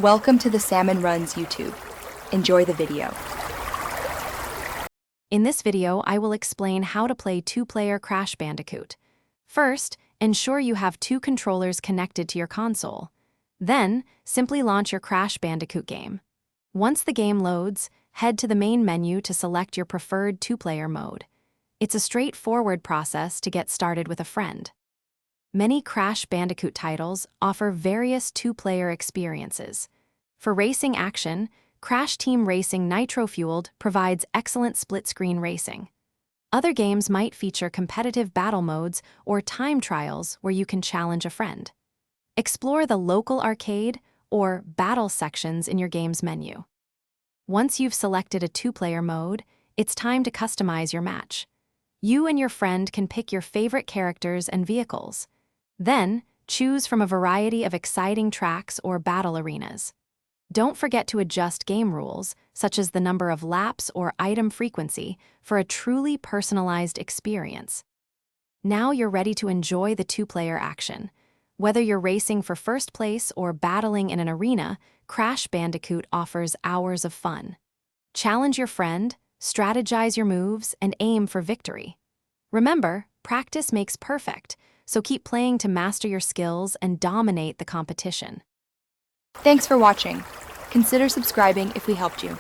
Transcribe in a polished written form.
Welcome to the Salmon Runs YouTube. Enjoy the video. In this video, I will explain how to play two-player Crash Bandicoot. First, ensure you have two controllers connected to your console. Then, simply launch your Crash Bandicoot game. Once the game loads, head to the main menu to select your preferred two-player mode. It's a straightforward process to get started with a friend. Many Crash Bandicoot titles offer various two-player experiences. For racing action, Crash Team Racing Nitro Fueled provides excellent split-screen racing. Other games might feature competitive battle modes or time trials where you can challenge a friend. Explore the local arcade or battle sections in your game's menu. Once you've selected a two-player mode, it's time to customize your match. You and your friend can pick your favorite characters and vehicles. Then, choose from a variety of exciting tracks or battle arenas. Don't forget to adjust game rules, such as the number of laps or item frequency, for a truly personalized experience. Now you're ready to enjoy the two-player action. Whether you're racing for first place or battling in an arena, Crash Bandicoot offers hours of fun. Challenge your friend, strategize your moves, and aim for victory. Remember, practice makes perfect, so keep playing to master your skills and dominate the competition. Thanks for watching. Consider subscribing if we helped you.